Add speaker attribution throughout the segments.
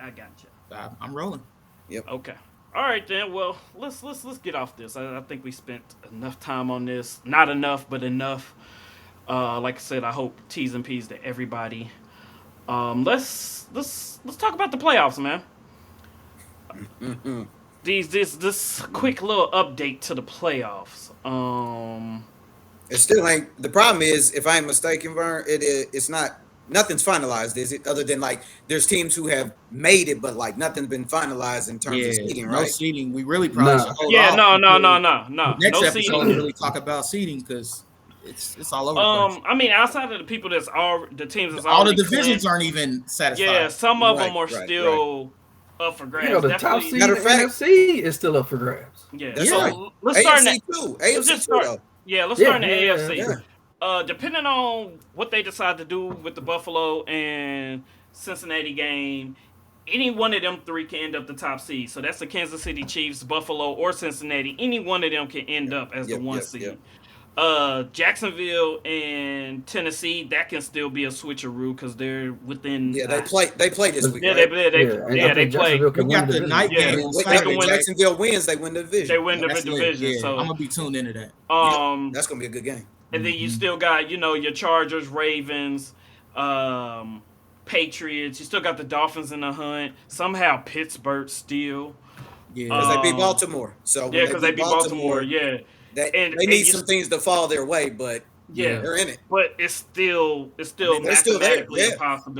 Speaker 1: I got you.
Speaker 2: I'm rolling.
Speaker 3: Yep.
Speaker 1: Okay. All right then. Well, let's get off this. I think we spent enough time on this. Not enough, but enough. Like I said, I hope T's and P's to everybody. Let's talk about the playoffs, man. These this quick little update to the playoffs.
Speaker 3: It still ain't. The problem is, if I ain't mistaken, Vern, it's not. Nothing's finalized, is it? Other than like, there's teams who have made it, but like nothing's been finalized in terms of
Speaker 2: Yeah,
Speaker 3: seeding,
Speaker 2: no
Speaker 3: right?
Speaker 2: seating. We really probably should
Speaker 4: Nah.
Speaker 2: hold
Speaker 1: yeah,
Speaker 2: off
Speaker 1: no, no, no,
Speaker 2: until
Speaker 1: no, no,
Speaker 2: next
Speaker 1: no
Speaker 2: episode to
Speaker 1: seeding.
Speaker 2: really talk about seeding because it's all over the place.
Speaker 1: I mean, outside of the people that's all the teams that's
Speaker 2: All the
Speaker 1: already
Speaker 2: divisions
Speaker 1: clinched,
Speaker 2: aren't even
Speaker 1: yeah,
Speaker 2: satisfied.
Speaker 1: some of them
Speaker 3: Right,
Speaker 1: are
Speaker 3: right.
Speaker 1: still up for
Speaker 4: Hell,
Speaker 1: grabs.
Speaker 4: the top
Speaker 1: Definitely,
Speaker 4: seed in
Speaker 3: Matter
Speaker 4: the
Speaker 3: of fact,
Speaker 4: NFC is still up for grabs.
Speaker 1: yeah.
Speaker 3: that's
Speaker 2: Yeah,
Speaker 3: right.
Speaker 1: So let's start in the,
Speaker 3: AFC too.
Speaker 1: let's
Speaker 3: AFC
Speaker 1: just
Speaker 3: too,
Speaker 1: start.
Speaker 3: though.
Speaker 1: Yeah, let's start
Speaker 4: Yeah,
Speaker 1: in the
Speaker 4: yeah, yeah.
Speaker 1: AFC.
Speaker 3: Yeah.
Speaker 4: Sure.
Speaker 1: Depending on what they decide to do with the Buffalo and Cincinnati game, any one of them three can end up the top seed. So that's the Kansas City Chiefs, Buffalo, or Cincinnati. Any one of them can end up as the
Speaker 3: Yep.
Speaker 1: one
Speaker 3: Yep.
Speaker 1: seed.
Speaker 3: Yep.
Speaker 1: Jacksonville and Tennessee, that can still be a switcheroo because they're within.
Speaker 3: Yeah. They play. They play this week,
Speaker 1: Yeah,
Speaker 3: right?
Speaker 4: Yeah, and I
Speaker 1: they
Speaker 4: think
Speaker 1: play.
Speaker 4: Jacksonville
Speaker 2: we
Speaker 4: can win
Speaker 2: got
Speaker 4: the
Speaker 2: the
Speaker 4: division.
Speaker 2: night
Speaker 1: Yeah,
Speaker 2: game
Speaker 3: If,
Speaker 2: on
Speaker 1: they
Speaker 3: if
Speaker 1: can win.
Speaker 2: Saturday.
Speaker 3: Jacksonville wins, they win the
Speaker 1: They
Speaker 3: division.
Speaker 1: win the
Speaker 2: That's lit.
Speaker 1: division.
Speaker 2: Yeah, I'm
Speaker 1: So,
Speaker 2: gonna be tuned into that.
Speaker 3: Yep.
Speaker 1: um,
Speaker 3: That's gonna be a good game.
Speaker 1: and then you
Speaker 2: Hmm.
Speaker 1: still got your Chargers, Ravens, um, Patriots. You still got the Dolphins in the hunt. Somehow Pittsburgh still.
Speaker 3: Because
Speaker 2: Yeah,
Speaker 3: they beat
Speaker 1: Um,
Speaker 3: Baltimore. So
Speaker 1: yeah,
Speaker 3: when they
Speaker 1: because they
Speaker 3: beat
Speaker 1: beat Baltimore.
Speaker 3: Baltimore,
Speaker 1: Yeah,
Speaker 3: they
Speaker 1: and
Speaker 3: need
Speaker 1: you
Speaker 3: some things to fall their way, but
Speaker 1: yeah,
Speaker 2: yeah.
Speaker 3: they're in it.
Speaker 1: but
Speaker 3: I
Speaker 1: it's still
Speaker 3: mean, they're still there.
Speaker 1: mathematically a
Speaker 3: Yeah,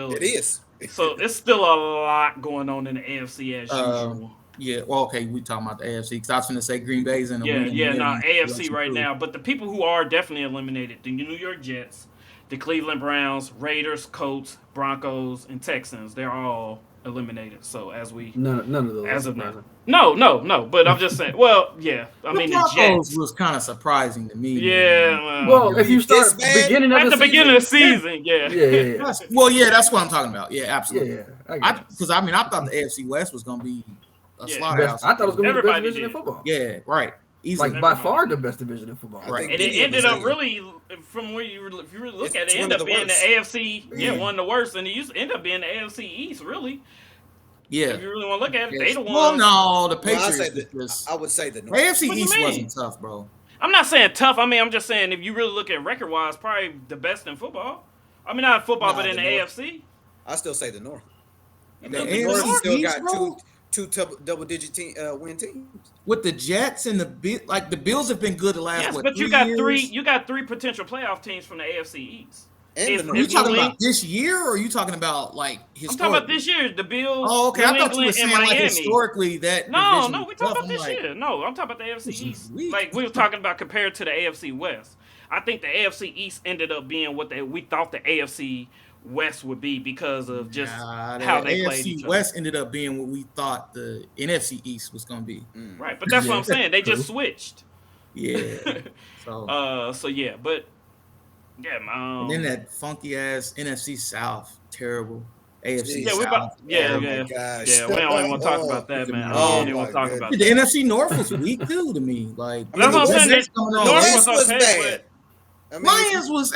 Speaker 3: it
Speaker 1: possibility.
Speaker 3: is.
Speaker 1: So it's still a lot going on in the AFC as
Speaker 2: Um,
Speaker 1: usual.
Speaker 2: yeah. Well, okay, we talking about the AFC because I was gonna say Green Bay's in a
Speaker 1: Yeah,
Speaker 2: win and
Speaker 1: yeah, nah,
Speaker 2: win
Speaker 1: AFC
Speaker 2: situation
Speaker 1: right
Speaker 2: too.
Speaker 1: now. But the people who are definitely eliminated: the New York Jets, the Cleveland Browns, Raiders, Colts, Broncos, and Texans. They're all eliminated. So
Speaker 4: None of those are
Speaker 1: as of now,
Speaker 4: surprising.
Speaker 1: no. But I'm just saying. Well, yeah. I
Speaker 2: The
Speaker 1: mean the
Speaker 2: Broncos
Speaker 1: Jets.
Speaker 2: was kind of surprising to me, man.
Speaker 1: Yeah, well,
Speaker 4: Well,
Speaker 3: You
Speaker 4: if you
Speaker 3: mean this
Speaker 4: start
Speaker 3: bad?
Speaker 4: beginning of
Speaker 1: at
Speaker 4: the
Speaker 1: the beginning
Speaker 4: season,
Speaker 1: of the season, yeah.
Speaker 4: yeah, yeah, yeah,
Speaker 2: Well, yeah, that's what I'm talking about. Yeah,
Speaker 4: yeah,
Speaker 2: absolutely.
Speaker 4: yeah. I
Speaker 2: I
Speaker 4: got you.
Speaker 2: because I mean I thought the AFC West was gonna be a
Speaker 1: Yeah.
Speaker 4: Best.
Speaker 2: slaughterhouse.
Speaker 4: I thought it was gonna be the best
Speaker 1: Everybody
Speaker 4: division in
Speaker 1: did.
Speaker 4: football.
Speaker 2: Yeah, right. Easily.
Speaker 4: Like by
Speaker 1: Everybody
Speaker 4: far the
Speaker 1: did.
Speaker 4: best division in football.
Speaker 3: I
Speaker 2: Right.
Speaker 3: think
Speaker 1: And it
Speaker 3: many of
Speaker 1: ended
Speaker 3: us
Speaker 1: up
Speaker 3: did.
Speaker 1: really, from where if you really look at it,
Speaker 3: It's
Speaker 1: it
Speaker 3: one
Speaker 1: ended
Speaker 3: of
Speaker 1: up
Speaker 3: the
Speaker 1: being the
Speaker 3: worst.
Speaker 1: AFC, yeah,
Speaker 2: Yeah.
Speaker 1: one of the worst, and it used to end up being the AFC East, really.
Speaker 2: Yeah.
Speaker 1: If you really want to look at it, they
Speaker 2: Yes.
Speaker 1: the
Speaker 2: Well,
Speaker 1: ones.
Speaker 2: no, the
Speaker 3: Well, I
Speaker 2: Patriots
Speaker 3: say
Speaker 2: was
Speaker 3: that.
Speaker 2: just
Speaker 3: I would say the
Speaker 2: the
Speaker 3: North.
Speaker 2: AFC
Speaker 1: What do you
Speaker 2: East
Speaker 1: mean?
Speaker 2: wasn't tough, bro.
Speaker 1: I'm not saying tough. I mean, I'm just saying if you really look at record wise, probably the best in football. I mean, not in football, but
Speaker 3: Nah,
Speaker 1: in
Speaker 3: the
Speaker 1: the
Speaker 3: North.
Speaker 1: AFC.
Speaker 3: I still say the North. I
Speaker 2: The
Speaker 1: Still
Speaker 3: mean, the
Speaker 1: think the
Speaker 3: North
Speaker 2: AFC
Speaker 1: North.
Speaker 3: still
Speaker 2: East,
Speaker 3: got
Speaker 2: bro,
Speaker 3: two double digit win teams.
Speaker 2: with the Jets and like the Bills have been good the last
Speaker 1: Yes,
Speaker 2: what
Speaker 1: but
Speaker 2: 3 years.
Speaker 1: you got three potential playoff teams from the AFC East.
Speaker 3: And the
Speaker 1: If
Speaker 2: Are you
Speaker 3: North.
Speaker 1: New
Speaker 2: talking about
Speaker 1: England,
Speaker 2: this year, or are you talking about like
Speaker 1: I'm talking about
Speaker 2: historically?
Speaker 1: this year, the Bills,
Speaker 2: Oh, okay.
Speaker 1: New
Speaker 2: I thought you were
Speaker 1: England, and
Speaker 2: saying like
Speaker 1: Miami.
Speaker 2: historically that
Speaker 1: No,
Speaker 2: division
Speaker 1: no,
Speaker 2: was
Speaker 1: we talking
Speaker 2: tough.
Speaker 1: about
Speaker 2: I'm
Speaker 1: this
Speaker 2: like,
Speaker 1: year. No, I'm talking about the AFC
Speaker 2: this is
Speaker 1: East.
Speaker 2: weak.
Speaker 1: Like we were talking about compared to the AFC West. I think the AFC East ended up being what we thought the AFC West would be because of just
Speaker 2: Nah, the
Speaker 1: how they played
Speaker 2: AFC
Speaker 1: each other.
Speaker 2: West ended up being what we thought the NFC East was gonna be.
Speaker 3: Mm.
Speaker 1: Right, but that's what I'm
Speaker 4: Yeah,
Speaker 1: saying. They just
Speaker 4: true.
Speaker 1: switched.
Speaker 2: Yeah. So
Speaker 1: So yeah, but yeah,
Speaker 2: and then that funky ass NFC South, terrible. AFC
Speaker 1: yeah, we
Speaker 3: Jesus.
Speaker 1: about
Speaker 2: South,
Speaker 3: Oh my
Speaker 2: terrible.
Speaker 3: gosh.
Speaker 1: yeah, we don't even want to talk about that,
Speaker 2: Doesn't
Speaker 1: man. I
Speaker 2: matter.
Speaker 3: Oh
Speaker 1: don't even
Speaker 3: my
Speaker 1: want to talk
Speaker 3: goodness.
Speaker 1: about
Speaker 2: The
Speaker 1: that.
Speaker 2: NFC North was weak too to me. Like
Speaker 3: I mean,
Speaker 1: That's
Speaker 3: the
Speaker 1: what I'm
Speaker 2: what's
Speaker 1: saying.
Speaker 3: West,
Speaker 1: That
Speaker 2: next coming
Speaker 1: the
Speaker 3: the
Speaker 1: North
Speaker 2: on?
Speaker 1: was
Speaker 3: West was
Speaker 1: okay,
Speaker 3: bad.
Speaker 1: but
Speaker 3: I mean,
Speaker 2: Lions was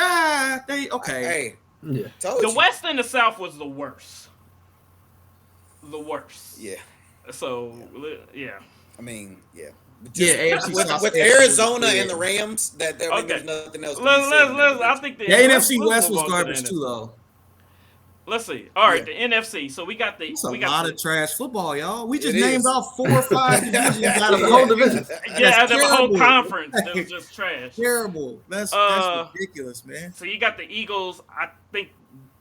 Speaker 2: they okay.
Speaker 3: hey,
Speaker 4: Yeah.
Speaker 3: told
Speaker 1: the
Speaker 3: you.
Speaker 1: West and the South was the worst. The worst.
Speaker 3: Yeah.
Speaker 1: So yeah.
Speaker 3: I mean, yeah. But
Speaker 2: Yeah,
Speaker 3: just
Speaker 2: AFC South
Speaker 3: with
Speaker 2: schedule was
Speaker 3: Arizona and the
Speaker 2: weird.
Speaker 3: Rams, that I mean,
Speaker 1: Okay.
Speaker 3: there's nothing else to be said in that
Speaker 1: I
Speaker 3: division.
Speaker 1: think
Speaker 2: The
Speaker 1: let's
Speaker 2: NFC West
Speaker 1: move
Speaker 2: was
Speaker 1: on to the
Speaker 2: garbage too
Speaker 1: NFC.
Speaker 2: though.
Speaker 1: Let's see. All right,
Speaker 3: Yeah,
Speaker 1: the NFC. So
Speaker 2: It's a
Speaker 1: we got
Speaker 2: lot
Speaker 1: the
Speaker 2: of trash football, y'all. We just
Speaker 3: it
Speaker 2: named
Speaker 3: is.
Speaker 2: off 4 or 5 divisions out
Speaker 4: That's
Speaker 2: of
Speaker 4: the
Speaker 2: what
Speaker 4: whole
Speaker 2: we
Speaker 4: division.
Speaker 1: yeah,
Speaker 2: that's
Speaker 1: out of a whole
Speaker 2: terrible.
Speaker 1: conference that was just trash.
Speaker 2: Terrible. That's
Speaker 1: Uh,
Speaker 2: ridiculous, man.
Speaker 1: so you got the Eagles. I think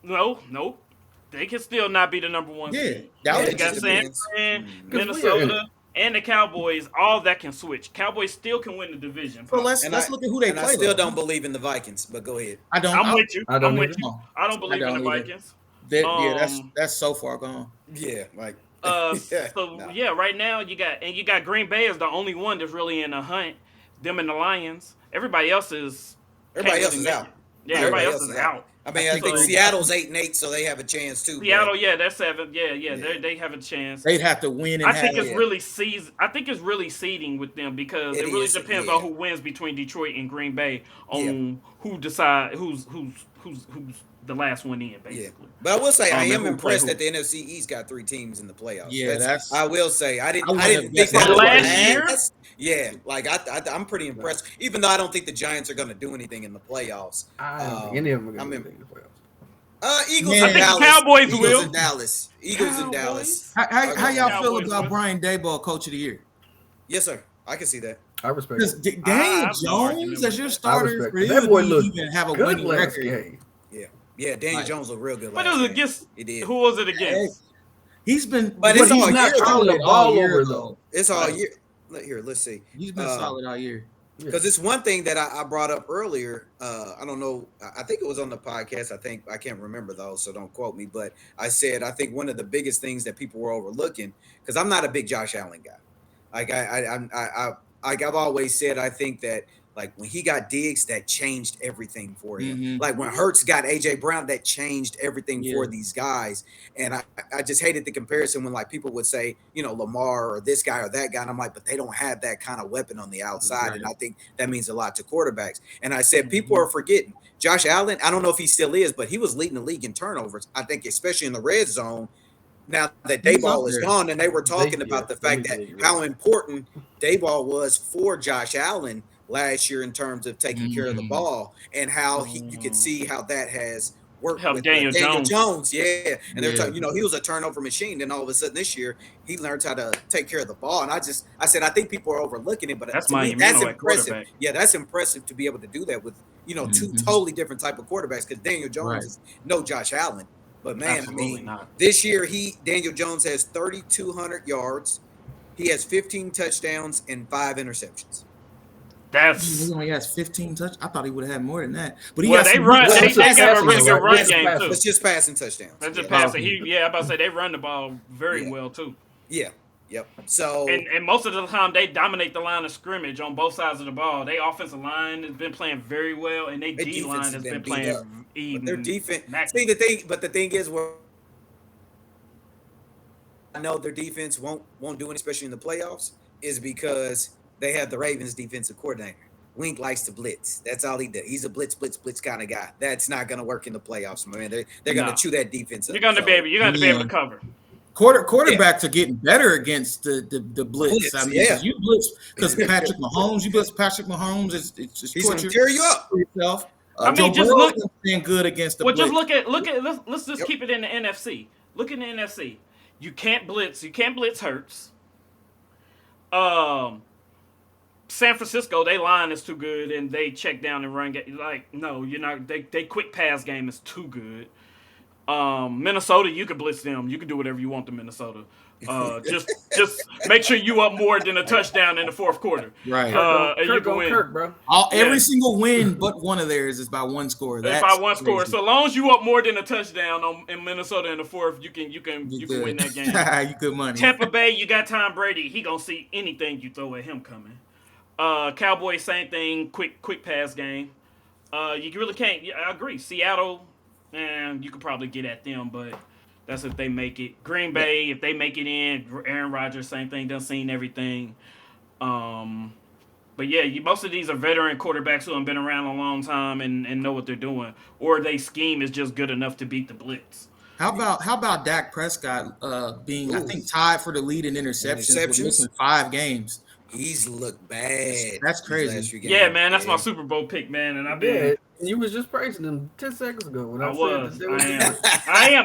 Speaker 1: nope. They can still not be the number one
Speaker 2: Yeah,
Speaker 1: seed.
Speaker 2: that
Speaker 3: Yeah,
Speaker 2: was
Speaker 1: You
Speaker 3: it
Speaker 1: got
Speaker 3: just
Speaker 2: ridiculous.
Speaker 1: San
Speaker 3: depends.
Speaker 1: Fran,
Speaker 3: Mhm.
Speaker 4: Because we are in it.
Speaker 1: Minnesota, and the Cowboys. All that can switch. Cowboys still can win the division.
Speaker 2: So
Speaker 1: Possibly.
Speaker 3: And
Speaker 2: let's look at who they
Speaker 3: I
Speaker 2: play
Speaker 3: still
Speaker 2: though.
Speaker 3: don't believe in the Vikings, but go ahead.
Speaker 2: I don't.
Speaker 1: I'm with you.
Speaker 4: I
Speaker 1: I'm
Speaker 4: don't
Speaker 1: with
Speaker 4: either.
Speaker 1: you.
Speaker 2: No,
Speaker 1: I don't
Speaker 2: I
Speaker 1: believe in the
Speaker 2: don't either.
Speaker 1: Vikings.
Speaker 2: Yeah,
Speaker 1: Um.
Speaker 2: that's so far gone.
Speaker 3: Yeah, like yeah,
Speaker 1: So
Speaker 3: no.
Speaker 1: yeah, right now you got Green Bay is the only one that's really in the hunt. Them and the Lions. Everybody else is
Speaker 3: Everybody
Speaker 1: can't
Speaker 3: else
Speaker 1: really
Speaker 3: is
Speaker 1: make
Speaker 3: out.
Speaker 1: it. Yeah,
Speaker 3: No,
Speaker 1: everybody else is out.
Speaker 3: I mean,
Speaker 2: I
Speaker 3: I
Speaker 2: think
Speaker 3: think
Speaker 1: So
Speaker 3: Seattle's 8-8, so they have a chance too.
Speaker 1: Seattle,
Speaker 3: But
Speaker 1: yeah, that's 7. Yeah,
Speaker 3: yeah,
Speaker 1: they have a chance.
Speaker 2: They'd have to win and
Speaker 1: I
Speaker 2: have.
Speaker 1: think it's
Speaker 3: yeah,
Speaker 1: really I think it's really seeding with them because
Speaker 3: it
Speaker 1: it really
Speaker 3: is.
Speaker 1: depends
Speaker 3: Yeah,
Speaker 1: on who wins between Detroit and Green Bay
Speaker 3: yeah,
Speaker 1: on who decide who's the last one in,
Speaker 3: Yeah,
Speaker 1: basically.
Speaker 3: but I will say I
Speaker 1: And
Speaker 3: am
Speaker 1: who play
Speaker 3: impressed
Speaker 1: who.
Speaker 3: that the NFC East got 3 teams in the playoffs.
Speaker 2: Yeah,
Speaker 3: That's
Speaker 2: that's
Speaker 3: I will say
Speaker 2: I
Speaker 3: I
Speaker 2: wouldn't have
Speaker 3: didn't think
Speaker 2: guessed
Speaker 3: that
Speaker 1: For
Speaker 2: that
Speaker 3: would
Speaker 2: either.
Speaker 1: last year,
Speaker 3: last. Yeah, like I'm pretty
Speaker 4: Right.
Speaker 3: impressed. Even though I don't think the Giants are going to do anything in the playoffs.
Speaker 4: I don't think any of them are gonna
Speaker 3: I'm
Speaker 4: do
Speaker 3: in.
Speaker 4: anything in the playoffs.
Speaker 3: Eagles
Speaker 1: I
Speaker 3: in
Speaker 1: think the
Speaker 2: Man,
Speaker 3: Dallas.
Speaker 1: Cowboys
Speaker 3: Eagles in
Speaker 1: will.
Speaker 3: Dallas. Eagles in Dallas
Speaker 1: Cowboys.
Speaker 3: are
Speaker 2: how
Speaker 1: The
Speaker 3: going to
Speaker 2: y'all
Speaker 3: win.
Speaker 2: feel
Speaker 1: Cowboys
Speaker 2: about
Speaker 1: will.
Speaker 2: Brian Daboll, coach of the year?
Speaker 3: Yes, sir. I can see that.
Speaker 4: I respect
Speaker 2: Because
Speaker 4: it.
Speaker 2: Daniel
Speaker 1: I have no
Speaker 2: Jones
Speaker 1: argument
Speaker 2: as
Speaker 1: with
Speaker 2: your
Speaker 1: that.
Speaker 4: I
Speaker 2: starter
Speaker 4: respect
Speaker 2: for
Speaker 4: it.
Speaker 2: you
Speaker 4: That
Speaker 2: to
Speaker 4: boy looked
Speaker 2: even have a
Speaker 4: good
Speaker 2: winning
Speaker 4: last
Speaker 2: record,
Speaker 4: game.
Speaker 3: Yeah, yeah. Daniel
Speaker 2: like
Speaker 3: Jones looked real good
Speaker 1: But it
Speaker 3: last
Speaker 1: was
Speaker 3: game.
Speaker 1: against
Speaker 3: He did.
Speaker 1: who was it
Speaker 2: hey,
Speaker 1: against?
Speaker 2: he's been
Speaker 3: But
Speaker 4: But
Speaker 3: it's
Speaker 2: he's
Speaker 4: he's
Speaker 3: all
Speaker 2: been
Speaker 4: not
Speaker 3: year
Speaker 4: turning
Speaker 3: though.
Speaker 4: the
Speaker 2: solid all
Speaker 4: ball
Speaker 2: year
Speaker 4: over
Speaker 2: though.
Speaker 4: though.
Speaker 3: It's all
Speaker 2: Like
Speaker 3: year. Here, let's see.
Speaker 2: he's been solid all year.
Speaker 4: Yeah.
Speaker 3: Because it's one thing that I brought up earlier. I don't know. I think it was on the podcast. I think I can't remember though, so don't quote me. But I said I think one of the biggest things that people were overlooking because I'm not a big Josh Allen guy. Like like I've always said, I think that like when he got Diggs, that changed everything for him.
Speaker 2: Mm-hmm.
Speaker 3: Like when Hurts got AJ Brown, that changed everything
Speaker 2: Yeah.
Speaker 3: for these guys. And I just hated the comparison when like people would say, you know, Lamar or this guy or that guy. And I'm like, but they don't have that kind of weapon on the outside.
Speaker 2: Right.
Speaker 3: And I think that means a lot to quarterbacks. And I said, people
Speaker 2: Mm-hmm.
Speaker 3: are forgetting Josh Allen. I don't know if he still is, but he was leading the league in turnovers. I think, especially in the red zone. Now that
Speaker 2: He's up
Speaker 3: Dayball is
Speaker 2: there.
Speaker 3: gone, and they were talking
Speaker 4: Yeah,
Speaker 3: about the
Speaker 4: let me
Speaker 3: fact
Speaker 4: get
Speaker 3: that
Speaker 4: into
Speaker 3: how
Speaker 4: that.
Speaker 3: important Dayball was for Josh Allen last year in terms of taking care of the
Speaker 2: Mm-hmm.
Speaker 3: ball, and how you could
Speaker 1: Um,
Speaker 3: see how that has worked
Speaker 1: Help
Speaker 3: with
Speaker 1: Daniel
Speaker 3: Daniel
Speaker 1: Jones.
Speaker 3: Jones. Yeah, and they're
Speaker 2: Yeah.
Speaker 3: talking, he was a turnover machine. Then all of a sudden this year he learned how to take care of the ball, and I said I think people are overlooking it, but
Speaker 1: That's
Speaker 3: to me that's
Speaker 1: monumental at
Speaker 3: impressive.
Speaker 1: quarterback.
Speaker 3: Yeah, that's impressive to be able to do that with two
Speaker 2: Mm-hmm.
Speaker 3: totally different type of quarterbacks because Daniel Jones
Speaker 2: Right.
Speaker 3: is no Josh Allen. But man, I
Speaker 1: Absolutely
Speaker 3: mean,
Speaker 1: not.
Speaker 3: this year Daniel Jones has 3,200 yards. He has 15 touchdowns and 5 interceptions.
Speaker 2: He
Speaker 1: That's
Speaker 2: only has 15 touch. I thought he would have had more than that. But he
Speaker 1: well,
Speaker 2: got
Speaker 1: they
Speaker 2: some good
Speaker 1: run.
Speaker 3: Well,
Speaker 1: They
Speaker 2: touches.
Speaker 1: they have a
Speaker 3: passing
Speaker 4: Passing
Speaker 1: really
Speaker 4: though,
Speaker 1: good
Speaker 3: touchdowns.
Speaker 4: right?
Speaker 1: run
Speaker 4: That's
Speaker 3: Yes,
Speaker 4: just
Speaker 1: game
Speaker 4: passing.
Speaker 1: too.
Speaker 3: that's just passing touchdowns.
Speaker 1: That's
Speaker 3: Yeah,
Speaker 1: just
Speaker 2: Oh,
Speaker 1: passing.
Speaker 2: okay.
Speaker 1: Yeah, I'm about to say they run the ball very
Speaker 3: yeah,
Speaker 1: well too.
Speaker 3: yeah, yep. So
Speaker 1: And most of the time they dominate the line of scrimmage on both sides of the ball. They offensive line has been playing very well, and they
Speaker 3: their
Speaker 1: D
Speaker 3: defense
Speaker 1: line
Speaker 3: has
Speaker 1: has
Speaker 3: been
Speaker 1: been
Speaker 3: beat up,
Speaker 1: playing
Speaker 3: but their
Speaker 1: even
Speaker 3: defense. See
Speaker 1: immaculate.
Speaker 3: the thing is, where I know their defense won't do it, especially in the playoffs, is because they have the Ravens defensive coordinator. Wink likes to blitz. That's all he does. He's a blitz kind of guy. That's not going to work in the playoffs, man. They're going to
Speaker 1: No,
Speaker 3: chew that defense
Speaker 1: you're
Speaker 3: up.
Speaker 1: gonna be
Speaker 3: So
Speaker 1: able. You're gonna be able
Speaker 2: Yeah.
Speaker 1: to cover.
Speaker 3: yeah,
Speaker 2: Quarterbacks are getting better against the blitz. I
Speaker 3: blitz.
Speaker 2: mean,
Speaker 3: Yeah,
Speaker 2: because Patrick Mahomes, you blitz Patrick Mahomes, it's
Speaker 3: he's going to
Speaker 2: torture
Speaker 3: tear you up.
Speaker 2: for yourself.
Speaker 1: I
Speaker 2: Joe
Speaker 1: mean, just
Speaker 2: Burrow's
Speaker 1: look.
Speaker 2: been playing good against the
Speaker 1: Well, just
Speaker 2: blitz.
Speaker 1: look at. Let's just
Speaker 3: Yep.
Speaker 1: keep it in the NFC. Look in the NFC. You can't blitz. You can't blitz Hurts. Um, San Francisco, they line is too good, and they check down and run. Like, no, you're not. They quick pass game is too good. Minnesota, you can blitz them. You can do whatever you want to Minnesota. Just make sure you up more than a touchdown in the fourth quarter.
Speaker 2: Right.
Speaker 1: And you
Speaker 4: Kirk
Speaker 1: can
Speaker 4: on
Speaker 1: win.
Speaker 4: Kirk, bro.
Speaker 2: Every
Speaker 1: Yeah.
Speaker 2: single win but one of theirs is by one score.
Speaker 1: If I
Speaker 2: That's
Speaker 1: one score,
Speaker 2: crazy.
Speaker 1: so long as you up more than a touchdown in Minnesota in the fourth, you can
Speaker 2: You
Speaker 1: win
Speaker 2: good.
Speaker 1: that game.
Speaker 2: You good money.
Speaker 1: Tampa Bay, you got Tom Brady. He gonna see anything you throw at him coming. Cowboys, same thing. Quick pass game. You really can't. Yeah, I agree. Seattle, and you could probably get at them, but that's if they make it. Green Bay, if they make it in. Aaron Rodgers, same thing. Done seen everything. Um, but yeah, most of these are veteran quarterbacks who have been around a long time and know what they're doing, or they scheme is just good enough to beat the blitz.
Speaker 2: How about Dak Prescott being I
Speaker 3: Ooh,
Speaker 2: think tied for the lead in interceptions with
Speaker 3: interceptions.
Speaker 2: missing 5 games?
Speaker 3: He's looked bad
Speaker 2: That's
Speaker 3: these last
Speaker 2: crazy.
Speaker 3: few
Speaker 1: Yeah,
Speaker 3: games.
Speaker 1: man, that's my
Speaker 3: Yeah.
Speaker 1: Super Bowl pick, man, and I've
Speaker 4: Yeah,
Speaker 1: been.
Speaker 4: you was just praising him 10 seconds ago when
Speaker 1: I
Speaker 4: I said
Speaker 1: was.
Speaker 4: that they
Speaker 1: I
Speaker 4: was
Speaker 1: am.
Speaker 4: good.
Speaker 1: I am.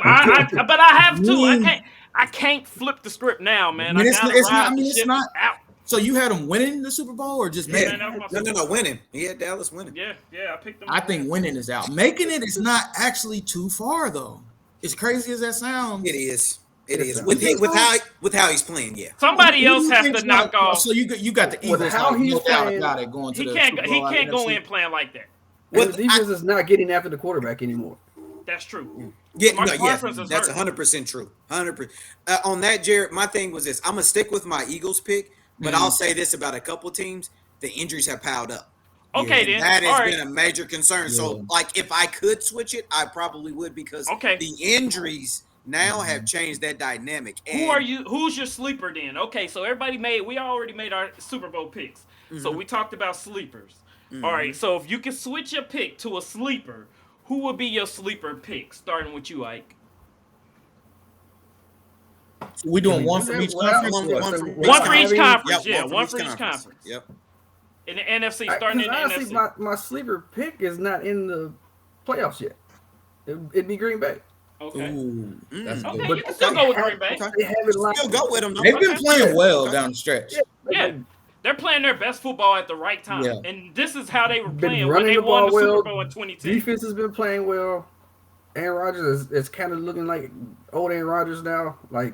Speaker 1: But I have to. I
Speaker 2: mean,
Speaker 1: can't. I can't flip the script now,
Speaker 2: I
Speaker 1: man. I
Speaker 2: mean,
Speaker 1: gotta
Speaker 2: it's not. I
Speaker 1: ride the
Speaker 2: mean, it's
Speaker 1: ship
Speaker 2: not.
Speaker 1: out.
Speaker 2: So you had them winning the Super Bowl or just
Speaker 1: Yeah,
Speaker 3: Yeah,
Speaker 1: man,
Speaker 2: making
Speaker 1: that
Speaker 2: it?
Speaker 1: was my
Speaker 3: no,
Speaker 1: Super
Speaker 3: no, no,
Speaker 1: Bowl.
Speaker 3: winning. He had Dallas winning.
Speaker 1: Yeah, I picked them
Speaker 2: I
Speaker 1: to win.
Speaker 2: think winning is out. Making it is not actually too far though. As crazy as that
Speaker 3: It
Speaker 2: sounds.
Speaker 3: is. It
Speaker 4: It
Speaker 3: is
Speaker 2: You
Speaker 3: with
Speaker 4: sounds
Speaker 3: he,
Speaker 2: think
Speaker 4: good.
Speaker 2: so?
Speaker 3: with how he's playing. Yeah,
Speaker 1: Somebody
Speaker 2: Who do
Speaker 1: else
Speaker 2: you
Speaker 1: has to
Speaker 2: think's
Speaker 1: knock
Speaker 2: gonna? So
Speaker 1: off.
Speaker 2: you got the
Speaker 4: With
Speaker 2: Eagles
Speaker 4: how
Speaker 2: like
Speaker 4: he's
Speaker 2: no doubt
Speaker 4: playing,
Speaker 2: about it going to
Speaker 1: He
Speaker 2: the
Speaker 1: can't.
Speaker 2: Super
Speaker 1: He
Speaker 2: Bowl out of
Speaker 1: can't go
Speaker 2: NFC.
Speaker 1: in playing like that.
Speaker 4: and the
Speaker 3: with I,
Speaker 4: defense is not getting after the quarterback anymore.
Speaker 1: That's true.
Speaker 3: yeah, no,
Speaker 1: Mark
Speaker 3: yeah,
Speaker 1: Parsons is
Speaker 3: that's
Speaker 1: hurt.
Speaker 3: 100% true. 100%. On that, Jared, my thing was this: I'm gonna stick with my Eagles pick, but I'll
Speaker 2: Mhm.
Speaker 3: say this about a couple teams: the injuries have piled up.
Speaker 2: Yeah,
Speaker 1: Okay
Speaker 3: And
Speaker 1: then.
Speaker 3: that
Speaker 1: All
Speaker 3: has
Speaker 1: right.
Speaker 3: been a major concern.
Speaker 2: yeah.
Speaker 3: So, like, if I could switch it, I probably would because
Speaker 1: Okay.
Speaker 3: the injuries now have
Speaker 2: Mhm.
Speaker 3: changed that dynamic.
Speaker 1: Who are
Speaker 3: And
Speaker 1: you? Who's your sleeper then? Okay, so everybody made. We already made our Super Bowl picks. So
Speaker 3: mhm,
Speaker 1: we talked about sleepers. All
Speaker 3: mhm.
Speaker 1: right. So if you can switch your pick to a sleeper, Who would be your sleeper pick? Starting with you, Ike.
Speaker 5: We
Speaker 4: Can
Speaker 5: doing
Speaker 4: we
Speaker 5: one
Speaker 4: do
Speaker 5: from
Speaker 4: that
Speaker 5: each
Speaker 4: without?
Speaker 5: conference?
Speaker 3: One,
Speaker 5: Or
Speaker 3: one
Speaker 4: So
Speaker 3: from
Speaker 1: One
Speaker 3: each
Speaker 1: for
Speaker 4: without
Speaker 1: each
Speaker 3: conference.
Speaker 4: having
Speaker 1: conference.
Speaker 3: Yep,
Speaker 1: Yeah,
Speaker 3: one
Speaker 1: one
Speaker 3: from
Speaker 1: for
Speaker 3: each
Speaker 1: each
Speaker 3: conference.
Speaker 1: conference.
Speaker 3: Yep.
Speaker 1: In the NFC, starting in
Speaker 4: Because
Speaker 1: the
Speaker 4: honestly,
Speaker 1: NFC.
Speaker 4: my sleeper pick is not in the playoffs yet. It'd be Green Bay.
Speaker 1: Okay.
Speaker 5: ooh, that's
Speaker 3: Mm.
Speaker 1: Okay,
Speaker 5: good.
Speaker 1: you
Speaker 4: But
Speaker 1: can still
Speaker 3: Okay.
Speaker 1: go with
Speaker 4: have,
Speaker 1: Green Bay.
Speaker 3: Okay.
Speaker 4: they have it
Speaker 3: Still
Speaker 4: locked
Speaker 3: go
Speaker 4: in.
Speaker 3: with them though.
Speaker 5: They've been
Speaker 1: Okay.
Speaker 5: playing
Speaker 4: Yeah.
Speaker 5: well
Speaker 3: Okay.
Speaker 5: down the stretch.
Speaker 4: Yeah,
Speaker 1: Yeah. They're playing their best football at the right time.
Speaker 5: Yeah.
Speaker 1: And this is how they were
Speaker 4: been
Speaker 1: playing when
Speaker 4: running
Speaker 1: they
Speaker 4: the
Speaker 1: won
Speaker 4: ball
Speaker 1: the Super
Speaker 4: well.
Speaker 1: Bowl in 2010.
Speaker 4: Defense has been playing well. Aaron Rodgers is kind of looking like old Aaron Rodgers now. Like,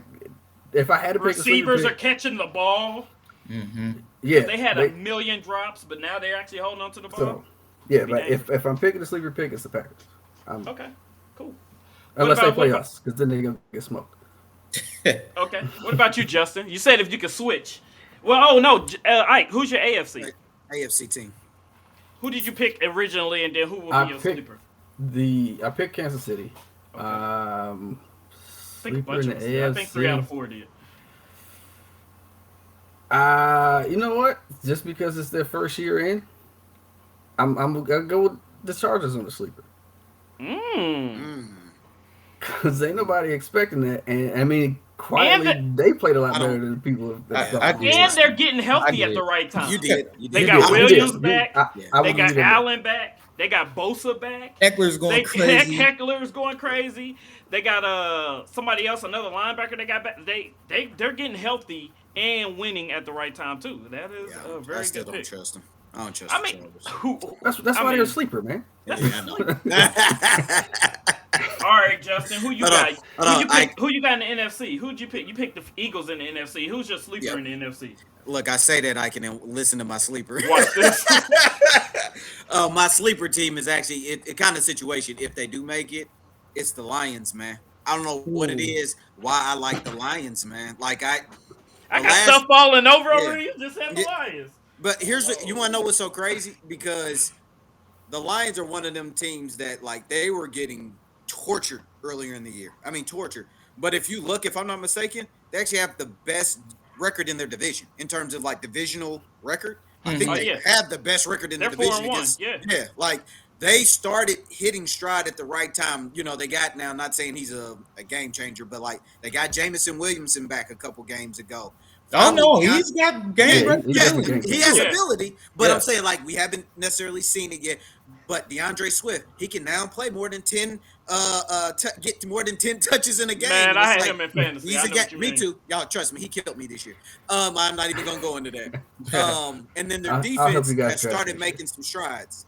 Speaker 4: if I had to pick a sleeper
Speaker 1: Receivers are
Speaker 4: pick,
Speaker 1: catching the ball
Speaker 5: Mm-hmm.
Speaker 1: because
Speaker 4: yeah,
Speaker 1: they had a million drops, but now they're actually holding on to the ball.
Speaker 4: so yeah.
Speaker 1: Could be
Speaker 4: But
Speaker 1: dangerous.
Speaker 4: if I'm picking a sleeper pick, it's the Packers.
Speaker 1: Okay, cool.
Speaker 4: Unless they play
Speaker 1: what about
Speaker 4: us, because then they're gonna get smoked.
Speaker 1: okay? What about you, Justin? You said if you could switch. Well, oh no, Ike. Who's your AFC?
Speaker 3: AFC team.
Speaker 1: Who did you pick originally, and then who will
Speaker 4: I
Speaker 1: be your
Speaker 4: picked
Speaker 1: sleeper?
Speaker 4: I picked Kansas City.
Speaker 1: Okay. I think a
Speaker 4: Sleeper
Speaker 1: bunch
Speaker 4: in
Speaker 1: of
Speaker 4: the
Speaker 1: us did. I think 3 out of
Speaker 4: AFC.
Speaker 1: 4 did.
Speaker 4: You know what? Just because it's their first year in, I'm gonna go with the Chargers on the sleeper.
Speaker 1: Mmm.
Speaker 4: Cause ain't nobody expecting that, and I mean, quietly they played a lot
Speaker 3: I
Speaker 4: better
Speaker 3: don't-
Speaker 4: than people
Speaker 5: I
Speaker 4: thought.
Speaker 5: agree.
Speaker 4: they
Speaker 1: And
Speaker 4: would.
Speaker 1: they're getting healthy
Speaker 5: I
Speaker 1: at the
Speaker 5: did.
Speaker 1: right time.
Speaker 3: You did. You
Speaker 1: They
Speaker 3: did.
Speaker 1: got
Speaker 4: You did.
Speaker 1: Williams
Speaker 4: You did.
Speaker 1: back.
Speaker 4: I
Speaker 1: They
Speaker 4: will
Speaker 1: got
Speaker 4: give you that.
Speaker 1: Allen back. They got Bosa back.
Speaker 5: Eckler's going crazy.
Speaker 1: Heckler's going crazy. They got somebody else, another linebacker. They got back. They're getting healthy and winning at the right time too. That is
Speaker 3: Yeah,
Speaker 1: a very
Speaker 3: I still
Speaker 1: good
Speaker 3: don't
Speaker 1: pick.
Speaker 3: trust them. I don't trust
Speaker 1: I
Speaker 3: the
Speaker 1: mean,
Speaker 3: Chargers.
Speaker 4: That's
Speaker 1: I
Speaker 4: why
Speaker 1: mean,
Speaker 4: they're a sleeper, man.
Speaker 3: Yeah, I know.
Speaker 1: All right, Justin, who you
Speaker 3: Hold on,
Speaker 1: got?
Speaker 3: hold
Speaker 1: Who
Speaker 3: on,
Speaker 1: you pick? Who you got in the NFC? Who'd you pick? You picked the Eagles in the NFC. Who's your sleeper
Speaker 3: Yep.
Speaker 1: in the NFC?
Speaker 3: Look, I say that I can listen to my sleeper.
Speaker 1: Watch this.
Speaker 3: My sleeper team is actually it kind of situation. If they do make it, it's the Lions, man. I don't know what it
Speaker 5: Ooh.
Speaker 3: is. Why I like the Lions, man. Like
Speaker 1: I
Speaker 3: the
Speaker 1: got
Speaker 3: last
Speaker 1: stuff falling over
Speaker 3: yeah.
Speaker 1: here. Just had the
Speaker 3: Yeah.
Speaker 1: Lions.
Speaker 3: But here's what you want to know what's so crazy because the Lions are one of them teams that like they were getting tortured earlier in the year. I mean tortured. But if you look, if I'm not mistaken, they actually have the best record in their division in terms of like divisional record. I think
Speaker 1: Oh,
Speaker 3: they
Speaker 1: yeah.
Speaker 3: have the best record in
Speaker 1: They're
Speaker 3: the division
Speaker 1: 4-1,
Speaker 3: against.
Speaker 1: yeah.
Speaker 3: Yeah, like they started hitting stride at the right time. You know, they got now. Not saying he's a game changer, but like they got Jamison Williamson back a couple games ago.
Speaker 5: Oh no,
Speaker 3: Finally got-
Speaker 5: he's got game.
Speaker 4: Yeah,
Speaker 3: yeah,
Speaker 4: definitely game
Speaker 3: he has
Speaker 1: changer.
Speaker 3: ability, but
Speaker 4: Yeah.
Speaker 3: I'm saying like we haven't necessarily seen it yet. But DeAndre Swift, he can now play more than 10, get more than 10 touches in a game.
Speaker 1: Man,
Speaker 3: And
Speaker 1: I
Speaker 3: it's
Speaker 1: had
Speaker 3: like,
Speaker 1: him in fantasy.
Speaker 3: he's
Speaker 1: I
Speaker 3: a
Speaker 1: know
Speaker 3: guy.
Speaker 1: what you
Speaker 3: Me
Speaker 1: mean.
Speaker 3: too, y'all. Trust me, he killed me this year. I'm not even gonna go into that. And then their
Speaker 4: I'll help
Speaker 3: defense
Speaker 4: you guys
Speaker 3: has
Speaker 4: track
Speaker 3: started
Speaker 4: this
Speaker 3: making some strides.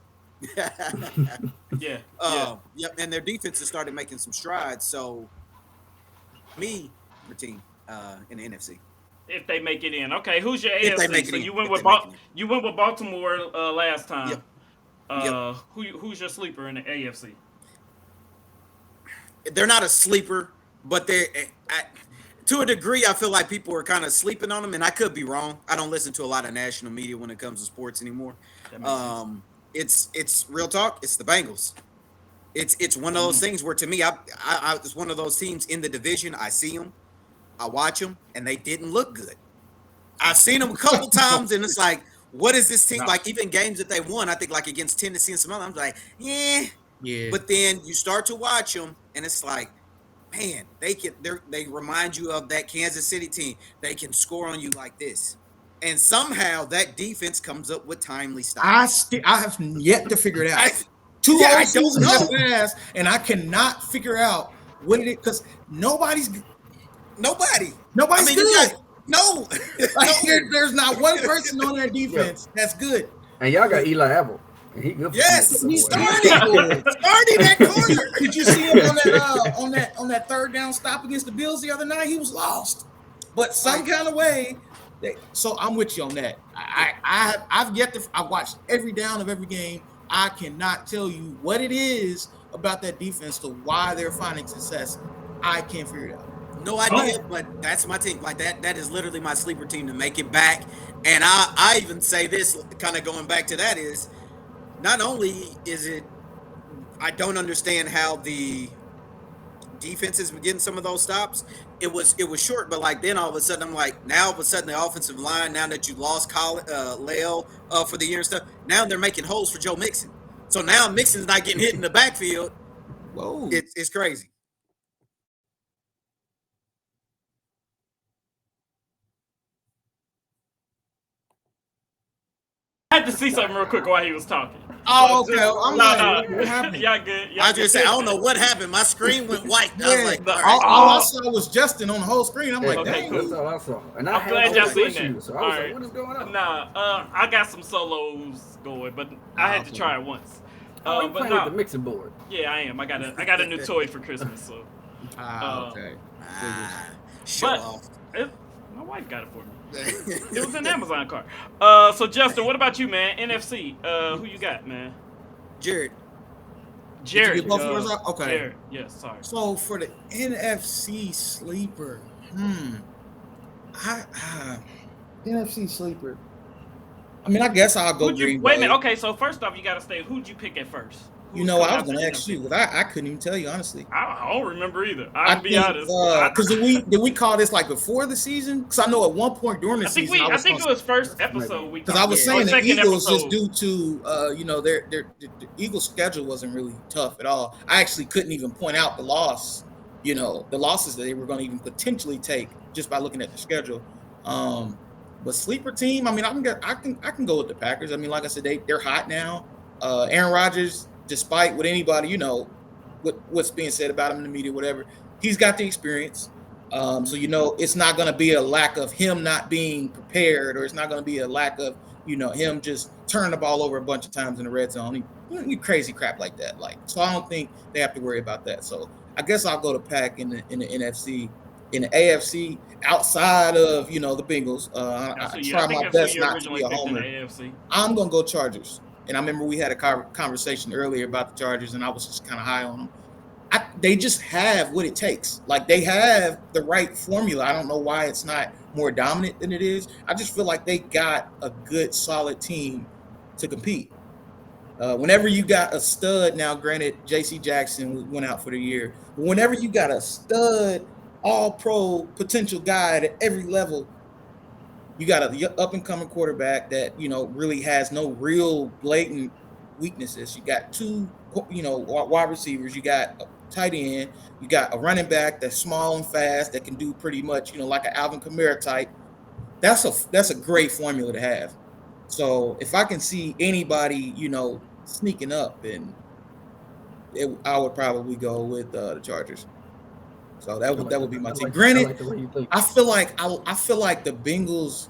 Speaker 1: Yeah.
Speaker 3: Yep, and their defense has started making some strides. So, me, the team in the NFC.
Speaker 1: If they make it in, okay. Who's your
Speaker 3: If they
Speaker 1: AFC?
Speaker 3: make it
Speaker 1: So
Speaker 3: in.
Speaker 1: you went
Speaker 3: If
Speaker 1: with
Speaker 3: they make it in.
Speaker 1: you went with Baltimore last time.
Speaker 3: Yep. Yep.
Speaker 1: Who's your sleeper in the AFC?
Speaker 3: They're not a sleeper, but to a degree, I feel like people are kind of sleeping on them, and I could be wrong. I don't listen to a lot of national media when it comes to sports anymore.
Speaker 1: That makes sense.
Speaker 3: It's real talk. It's the Bengals. It's one of those things where to me, I it's one of those teams in the division. I see them, I watch them, and they didn't look good. I've seen them a couple times, and it's like, what is this team
Speaker 1: No.
Speaker 3: like? Even games that they won, I think like against Tennessee and some other, I'm like, yeah.
Speaker 5: Yeah.
Speaker 3: But then you start to watch them, and it's like, man, they remind you of that Kansas City team. They can score on you like this, and somehow that defense comes up with timely stops.
Speaker 5: I have yet to figure it out.
Speaker 3: I
Speaker 5: I
Speaker 3: don't
Speaker 5: don't
Speaker 3: know.
Speaker 5: know. And I cannot figure out what it is because nobody's
Speaker 3: Nobody.
Speaker 5: good.
Speaker 3: you got- no.
Speaker 5: Like, there's not one person on their defense that's good.
Speaker 4: And y'all got Eli Apple. And he good. For
Speaker 3: Yes,
Speaker 4: some
Speaker 3: he
Speaker 4: boy.
Speaker 3: started that corner.
Speaker 5: Did you see him on that third down stop against the Bills the other night? He was lost, but some kind of way. So I'm with you on that. I've yet to. I watched every down of every game. I cannot tell you what it is about that defense to why they're finding success. I can't figure it out.
Speaker 3: No idea, but that's my team. Like that is literally my sleeper team to make it back. And I even say this, kind of going back to that, is not only is it, I don't understand how the defense is getting some of those stops. It was short, but like then all of a sudden I'm like, now all of a sudden the offensive line, now that you lost Lale for the year and stuff, now they're making holes for Joe Mixon. So now Mixon's not getting hit in the backfield.
Speaker 5: Whoa.
Speaker 3: It's crazy.
Speaker 1: I had to see something real quick while he was talking.
Speaker 3: Oh, okay. I'm
Speaker 1: Nah,
Speaker 3: like,
Speaker 1: nah.
Speaker 5: what happened?
Speaker 1: Y'all good. Y'all
Speaker 3: I was
Speaker 1: good.
Speaker 3: just say I don't know what happened. My screen went white. I was
Speaker 5: Yeah,
Speaker 3: like,
Speaker 1: the-
Speaker 3: all right.
Speaker 5: all I saw was Justin on the whole screen. I'm like,
Speaker 1: Okay,
Speaker 5: dang.
Speaker 1: cool.
Speaker 4: That's all I saw. And I
Speaker 1: I'm
Speaker 4: had
Speaker 1: glad y'all
Speaker 4: audio
Speaker 1: seen that.
Speaker 4: issues, so I was
Speaker 1: Alright.
Speaker 4: like, what is going on?
Speaker 1: Nah, I got some solos going, but I had to
Speaker 5: okay.
Speaker 1: try it once.
Speaker 4: Oh, you
Speaker 1: But
Speaker 4: playing
Speaker 1: no,
Speaker 4: with the mixing board.
Speaker 1: yeah, I am. I got a new toy for Christmas, so.
Speaker 5: Okay.
Speaker 3: Show
Speaker 1: But
Speaker 3: off.
Speaker 1: my wife got it for me. It was in Amazon cart. So Justin, what about you, man? NFC. Who you got, man?
Speaker 3: Jared.
Speaker 1: Jared.
Speaker 5: get both yours up? Okay.
Speaker 1: Jared. Yes, sorry.
Speaker 5: So for the NFC sleeper, NFC sleeper. I mean, I guess I'll go
Speaker 1: Who'd you
Speaker 5: Green
Speaker 1: wait a
Speaker 5: Bay.
Speaker 1: minute? Okay, so first off, you gotta stay. Who'd you pick at first?
Speaker 5: You know, I was gonna ask you, because I couldn't even tell you honestly.
Speaker 1: I don't remember either. I'll be honest.
Speaker 5: Because did we call this like before the season? Because I know at one point during the season,
Speaker 1: I think it was first episode we
Speaker 5: because I was
Speaker 1: talked,
Speaker 5: saying
Speaker 1: or
Speaker 5: the
Speaker 1: second
Speaker 5: Eagles
Speaker 1: episode.
Speaker 5: just due to the Eagles' schedule wasn't really tough at all. I actually couldn't even point out the loss, the losses that they were going to even potentially take just by looking at the schedule. But sleeper team, I mean, I can go with the Packers. I mean, like I said, they're hot now. Aaron Rodgers, despite what anybody what's being said about him in the media, whatever, he's got the experience. So it's not going to be a lack of him not being prepared, or it's not going to be a lack of him just turning the ball over a bunch of times in the red zone. He crazy crap like that. So I don't think they have to worry about that. So I guess I'll go to Pack in the NFC. In the AFC, outside of the Bengals, I try my best not to be a homer. I'm gonna go Chargers. And I remember we had a conversation earlier about the Chargers, and I was just kind of high on them. They just have what it takes. Like, they have the right formula. I don't know why it's not more dominant than it is. I just feel like they got a good, solid team to compete. Whenever you got a stud, now granted, J.C. Jackson went out for the year, but whenever you got a stud, all-pro potential guy at every level, you got a up-and-coming quarterback that really has no real blatant weaknesses. You got two wide receivers. You got a tight end. You got a running back that's small and fast that can do pretty much like an Alvin Kamara type. That's a great formula to have. So if I can see anybody sneaking up, and I would probably go with the Chargers. So that would be my team. Granted, I feel like the Bengals,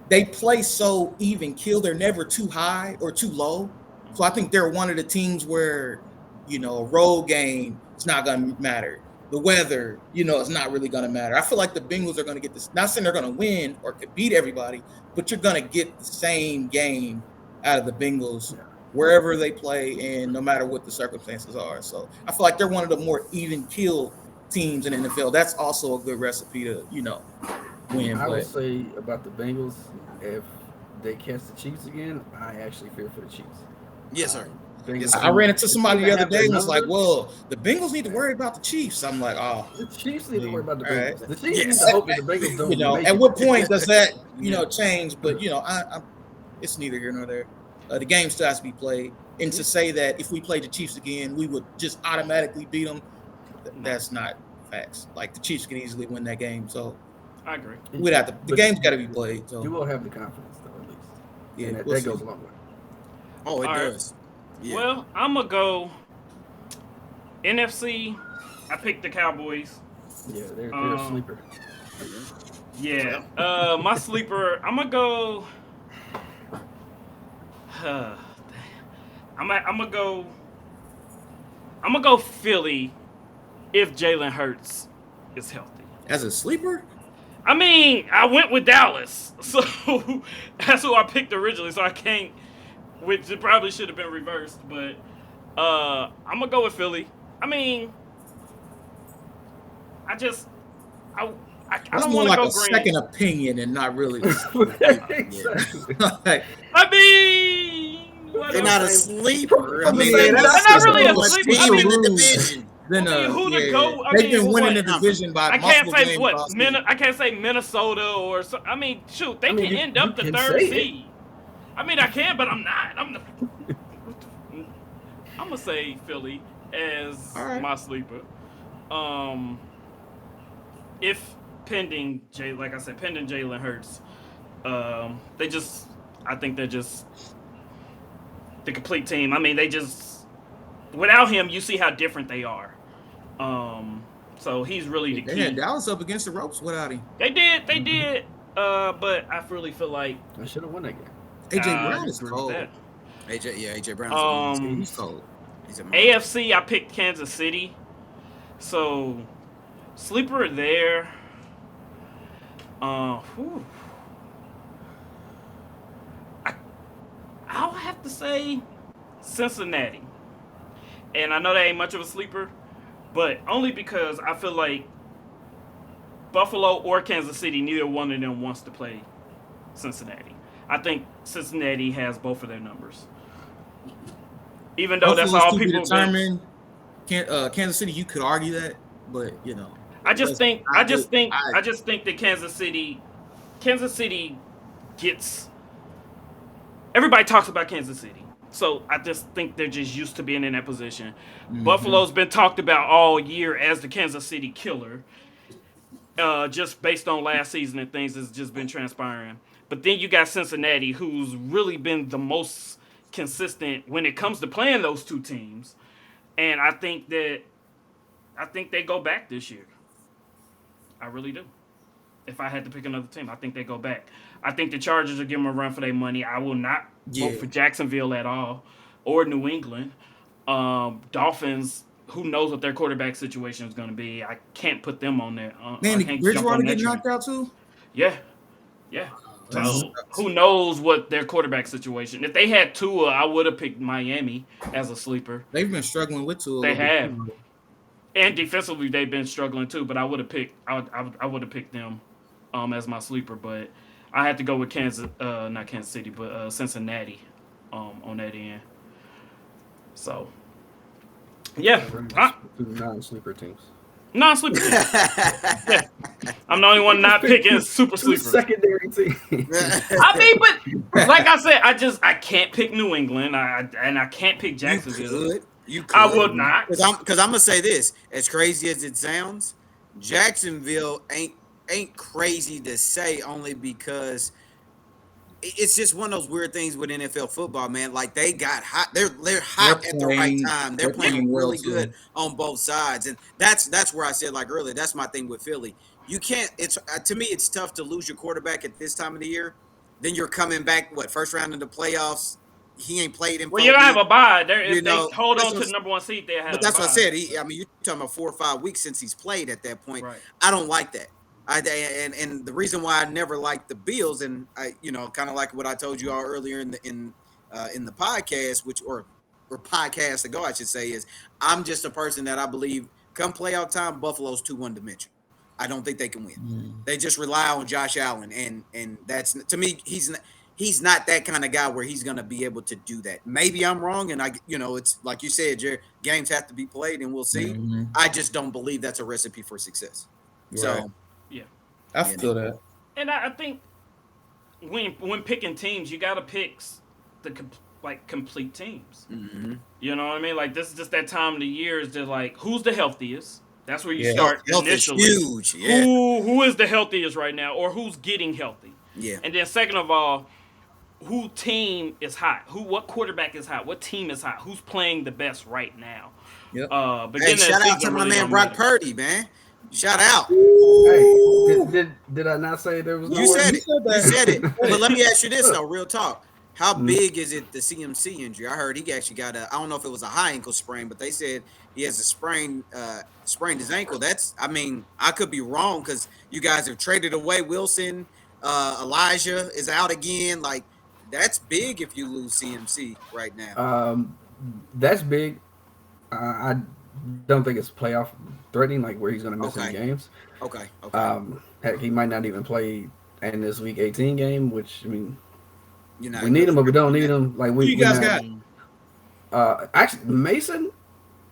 Speaker 5: they play so even keel. They're never too high or too low. So I think they're one of the teams where a road game, it's not going to matter. The weather, it's not really going to matter. I feel like the Bengals are going to get this. Not saying they're going to win or could beat everybody, but you're going to get the same game out of the Bengals wherever they play, and no matter what the circumstances are. So I feel like they're one of the more even keel teams in the NFL. That's also a good recipe to win.
Speaker 4: I would say about the Bengals, if they catch the Chiefs again, I actually fear for the Chiefs.
Speaker 3: Yes, sir.
Speaker 5: I ran into somebody the other day and was like, well, the Bengals need to worry about the Chiefs. I'm like, oh.
Speaker 4: The Chiefs need to worry about the Bengals.
Speaker 5: Right.
Speaker 4: The Chiefs need to hope that the Bengals don't
Speaker 5: at what point does that, change? But, it's neither here nor there. The game still has to be played. And to say that if we played the Chiefs again, we would just automatically beat them, that's not facts. Like, the Chiefs can easily win that game. So
Speaker 1: I agree.
Speaker 5: We'd have to. The game's got to be played. So
Speaker 4: you will have the confidence, though, at least.
Speaker 5: Yeah,
Speaker 4: and that goes a long way.
Speaker 3: Oh, it does.
Speaker 1: Yeah. Well, I'm gonna go NFC. I picked the Cowboys.
Speaker 4: Yeah, they're a sleeper.
Speaker 1: Yeah. My sleeper. I'm gonna go. I'm gonna go Philly if Jalen Hurts is healthy.
Speaker 5: As a sleeper?
Speaker 1: I mean, I went with Dallas, so that's who I picked originally. So I can't, which it probably should have been reversed, but I'm gonna go with Philly. I mean, I don't want to go
Speaker 5: a
Speaker 1: green.
Speaker 5: Second opinion and not really.
Speaker 4: Exactly.
Speaker 1: I mean,
Speaker 3: they're not a sleeper.
Speaker 5: I mean,
Speaker 1: they're not really a
Speaker 3: sleeper.
Speaker 1: sleeper. I mean,
Speaker 3: the division.
Speaker 5: Then,
Speaker 1: who to go?
Speaker 5: They've been winning the division by
Speaker 1: I can't
Speaker 5: multiple
Speaker 1: say
Speaker 5: games
Speaker 1: what.
Speaker 5: all season.
Speaker 1: I can't say Minnesota or so. I mean, shoot, they can end up the
Speaker 4: can
Speaker 1: third
Speaker 4: say
Speaker 1: seed. I mean, I can, but I'm not. I'm gonna say Philly
Speaker 5: All
Speaker 1: as
Speaker 5: right.
Speaker 1: my sleeper. Um, if pending Jay, like I said, pending Jalen Hurts, they just, I think they're just the complete team. I mean, they just without him, you see how different they are. Um, so he's really the
Speaker 5: They had
Speaker 1: key.
Speaker 5: Dallas up against the ropes without him.
Speaker 1: They did. But I really feel like
Speaker 4: I should have won that game.
Speaker 5: AJ
Speaker 1: I
Speaker 5: Brown is
Speaker 1: agree with
Speaker 5: cold.
Speaker 1: that.
Speaker 3: AJ Brown is a monster.
Speaker 1: Um,
Speaker 5: He's cold.
Speaker 3: He's a monster.
Speaker 1: AFC, I picked Kansas City. So sleeper there. Whew. I, I'll have to say Cincinnati. And I know that ain't much of a sleeper, but only because I feel like Buffalo or Kansas City, neither one of them wants to play Cincinnati. I think Cincinnati has both of their numbers. Even though that's
Speaker 5: Buffalo's
Speaker 1: all
Speaker 5: to be
Speaker 1: people have been.
Speaker 5: determined. Kansas City, you could argue that, but
Speaker 1: I just
Speaker 5: listen,
Speaker 1: think I just think
Speaker 5: I
Speaker 1: I just think that Kansas City gets everybody talks about Kansas City. So I just think they're just used to being in that position.
Speaker 5: mhm.
Speaker 1: Buffalo's been talked about all year as the Kansas City killer, just based on last season and things that's just been transpiring. But then you got Cincinnati, who's really been the most consistent when it comes to playing those two teams. And I think they go back this year. I really do. If I had to pick another team, I think they go back. I think the Chargers will give them a run for their money. I will not vote
Speaker 5: Yeah.
Speaker 1: for Jacksonville at all or New England. Dolphins, who knows what their quarterback situation is going to be? I can't put them on there. I
Speaker 5: Man,
Speaker 1: can't jump
Speaker 5: Bridgewater
Speaker 1: on that
Speaker 5: get
Speaker 1: train.
Speaker 5: knocked out too.
Speaker 1: Yeah, yeah.
Speaker 5: That
Speaker 1: So
Speaker 5: sucks.
Speaker 1: who knows what their quarterback situation? If they had Tua, I would have picked Miami as a sleeper.
Speaker 5: They've been struggling with two a
Speaker 1: They
Speaker 5: little bit
Speaker 1: have,
Speaker 5: too.
Speaker 1: and defensively they've been struggling too. But I would have picked I would have picked them as my sleeper. But I had to go with not Kansas City, but Cincinnati on that end. So yeah,
Speaker 4: They're my two non-sleeper teams.
Speaker 1: non-sleeper team. Yeah, I'm the only one not picking super
Speaker 4: Two
Speaker 1: sleepers.
Speaker 4: secondary teams.
Speaker 1: I mean, but like I said, I can't pick New England. I can't pick
Speaker 3: You
Speaker 1: Jacksonville.
Speaker 3: could. You
Speaker 1: I
Speaker 3: could.
Speaker 1: would not.
Speaker 3: Because I'm gonna say this. As crazy as it sounds, Jacksonville ain't crazy to say only because it's just one of those weird things with NFL football, man. Like they got hot. They're hot at the right time. They're
Speaker 5: They're
Speaker 3: playing
Speaker 5: playing well
Speaker 3: really
Speaker 5: too.
Speaker 3: good on both sides, and that's where I said like earlier. That's my thing with Philly. You can't. It's to me, it's tough to lose your quarterback at this time of the year. Then you're coming back first round of the playoffs. He ain't played in
Speaker 1: Well, you don't have
Speaker 3: 4 weeks.
Speaker 1: a bye.
Speaker 3: You
Speaker 1: If they
Speaker 3: know
Speaker 1: hold
Speaker 3: that's
Speaker 1: on to
Speaker 3: what
Speaker 1: the number one seed, they
Speaker 3: but
Speaker 1: have a
Speaker 3: that's what I
Speaker 1: bye.
Speaker 3: said. I mean, you're talking about 4 or 5 weeks since he's played at that point.
Speaker 1: Right.
Speaker 3: I don't like that. And the reason why I never liked the Bills, and I kind of like what I told you all earlier in the podcast, or podcast ago, I should say, is I'm just a person that I believe come playoff time, Buffalo's too one dimensional. I don't think they can win.
Speaker 5: Mm.
Speaker 3: They just rely on Josh Allen, and that's to me he's not that kind of guy where he's going to be able to do that. Maybe I'm wrong, and it's like you said, your games have to be played, and we'll see.
Speaker 5: Mhm.
Speaker 3: I just don't believe that's a recipe for success.
Speaker 5: Right.
Speaker 3: So,
Speaker 1: Yeah,
Speaker 5: I
Speaker 3: you
Speaker 5: feel
Speaker 3: know,
Speaker 5: that.
Speaker 1: and I think when picking teams, you got to pick the complete teams.
Speaker 3: mm-hmm.
Speaker 1: You know what I mean? Like this is just that time of the year is just like who's the healthiest. That's where you
Speaker 5: Yeah.
Speaker 1: start
Speaker 3: Health is
Speaker 1: initially.
Speaker 3: huge. Yeah,
Speaker 1: Who is the healthiest right now, or who's getting healthy?
Speaker 3: yeah.
Speaker 1: And then second of all, who team is hot? What quarterback is hot? What team is hot? Who's playing the best right now?
Speaker 5: Yep.
Speaker 1: But
Speaker 3: Hey,
Speaker 1: then
Speaker 3: shout out to my
Speaker 1: really
Speaker 3: man
Speaker 1: don't
Speaker 3: Brock
Speaker 1: matter.
Speaker 3: Purdy, man. Shout out.
Speaker 4: Hey, did I not say there was no
Speaker 3: You said it.
Speaker 5: said that.
Speaker 3: You said it. But let me ask you this though, real talk. How
Speaker 4: Mm.
Speaker 3: big is it the CMC injury? I heard he actually got I don't know if it was a high ankle sprain, but they said he has a sprained his ankle. I mean, I could be wrong because you guys have traded away Wilson. Elijah is out again. Like that's big if you lose CMC right now.
Speaker 4: That's big. I don't think it's playoff threatening, like where he's going to miss any
Speaker 3: Okay.
Speaker 4: games.
Speaker 3: Okay.
Speaker 4: Heck, he might not even play in this Week 18 game, which I mean,
Speaker 3: You're not
Speaker 4: we need
Speaker 3: really
Speaker 4: him, but we don't
Speaker 3: sure.
Speaker 4: need him. Like
Speaker 5: Who you guys got?
Speaker 4: Actually, Mason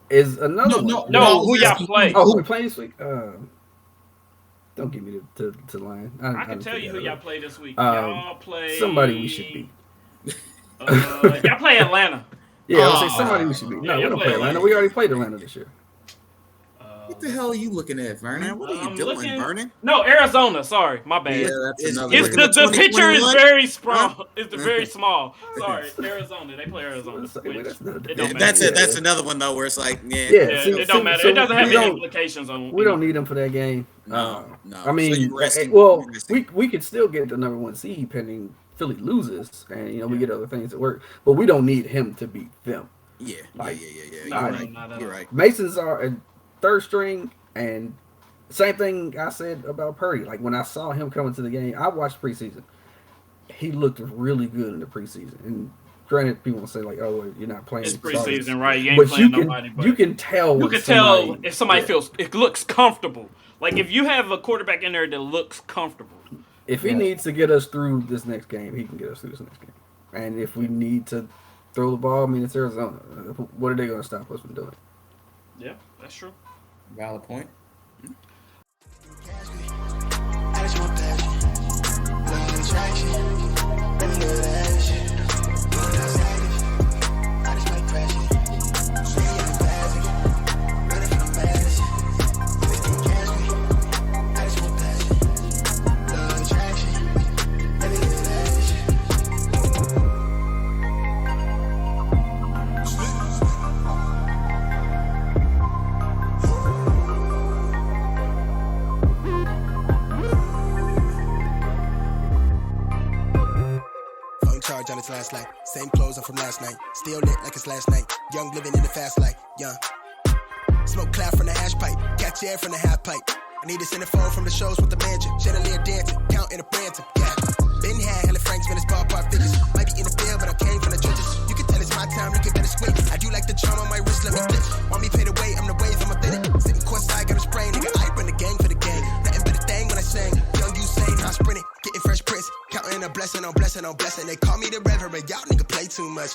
Speaker 4: is another one.
Speaker 1: No, who y'all play?
Speaker 4: Oh, who we playing this week? Don't get me to line.
Speaker 1: I can tell you who y'all play this week.
Speaker 4: Um,
Speaker 1: Y'all play
Speaker 4: somebody we should beat.
Speaker 1: Y'all play Atlanta.
Speaker 4: Yeah, I would say somebody we should beat. No,
Speaker 1: Yeah,
Speaker 4: we
Speaker 1: you
Speaker 4: don't
Speaker 1: play
Speaker 4: play Atlanta.
Speaker 1: Atlanta.
Speaker 4: We already played Atlanta this year.
Speaker 3: What the hell are you looking at, Vernon?
Speaker 2: Man, what are you
Speaker 1: I'm
Speaker 2: doing,
Speaker 1: looking-
Speaker 2: Vernon?
Speaker 1: No, Arizona. Sorry, my bad.
Speaker 2: Yeah, that's
Speaker 3: It's-
Speaker 2: another.
Speaker 1: It's
Speaker 3: Look at
Speaker 1: the picture is
Speaker 3: 2021?
Speaker 1: very small. It's very small. Sorry, Arizona. They play Arizona.
Speaker 4: Let's say,
Speaker 1: Which,
Speaker 4: that's not a
Speaker 1: it
Speaker 4: debate.
Speaker 1: don't
Speaker 3: That's
Speaker 1: matter.
Speaker 3: it. That's another one though, where it's like,
Speaker 4: Yeah,
Speaker 1: Yeah,
Speaker 4: see,
Speaker 1: it don't matter.
Speaker 4: so
Speaker 1: It doesn't have
Speaker 4: we
Speaker 1: any
Speaker 4: don't-
Speaker 1: implications on.
Speaker 4: We don't need them for that game.
Speaker 3: No.
Speaker 4: I mean,
Speaker 3: So you resting-
Speaker 4: well,
Speaker 3: you resting.
Speaker 4: we could still get the number 1 seed pending Philly loses, and we get other things at work. But we don't need him to beat them.
Speaker 3: Yeah.
Speaker 4: Like,
Speaker 3: You're
Speaker 1: no,
Speaker 3: right.
Speaker 1: not at
Speaker 3: You're
Speaker 1: all.
Speaker 3: right.
Speaker 4: Masons are a third string, and same thing I said about Purdy. Like when I saw him coming to the game, I watched preseason. He looked really good in the preseason. And granted, people will say like, "Oh, well, you're not playing."
Speaker 1: It's
Speaker 4: starters."
Speaker 1: preseason, right? You ain't
Speaker 4: But
Speaker 1: playing
Speaker 4: you can
Speaker 1: nobody. But
Speaker 4: you can tell
Speaker 1: you
Speaker 4: when
Speaker 1: can tell
Speaker 4: somebody-
Speaker 1: if somebody
Speaker 4: yeah.
Speaker 1: feels it looks comfortable. Like if you have a quarterback in there that looks comfortable.
Speaker 4: If he needs to get us through this next game, he can get us through this next game. And if we need to throw the ball, I mean, it's Arizona. What are they going to stop us from doing?
Speaker 1: Yeah, that's true.
Speaker 3: Valid point.
Speaker 6: I just want passion, love attraction, really good action. I just like passion, say I'm classic, ready for the madness. If you can catch me, I just want passion, love attraction, really good action.
Speaker 7: Phone charge on its last light. Same clothes on from last night. Still lit like it's last night. Young living in the fast life. Young. Smoke cloud from the hash pipe. Catch air from the half pipe. I need to send a phone from the shows with the mansion. Chandelier dancing. Counting a Branson. Yeah. Been had hella francs when it's ballpark figures. Might be in the field, but I came from the trenches. You can tell it's my time, you can better squint. I do like the charm on my wrist, let me flip. Want me pay the way, I'm the wave, I'm authentic. Sitting courtside, got a sprain, nigga. I bring the gang for the gang. Nothing but a thing when I sing. Young Usain, I sprint it. Getting fresh prints. Counting a blessing on blessing on blessing. They call me the reverend, y'all nigga play too much.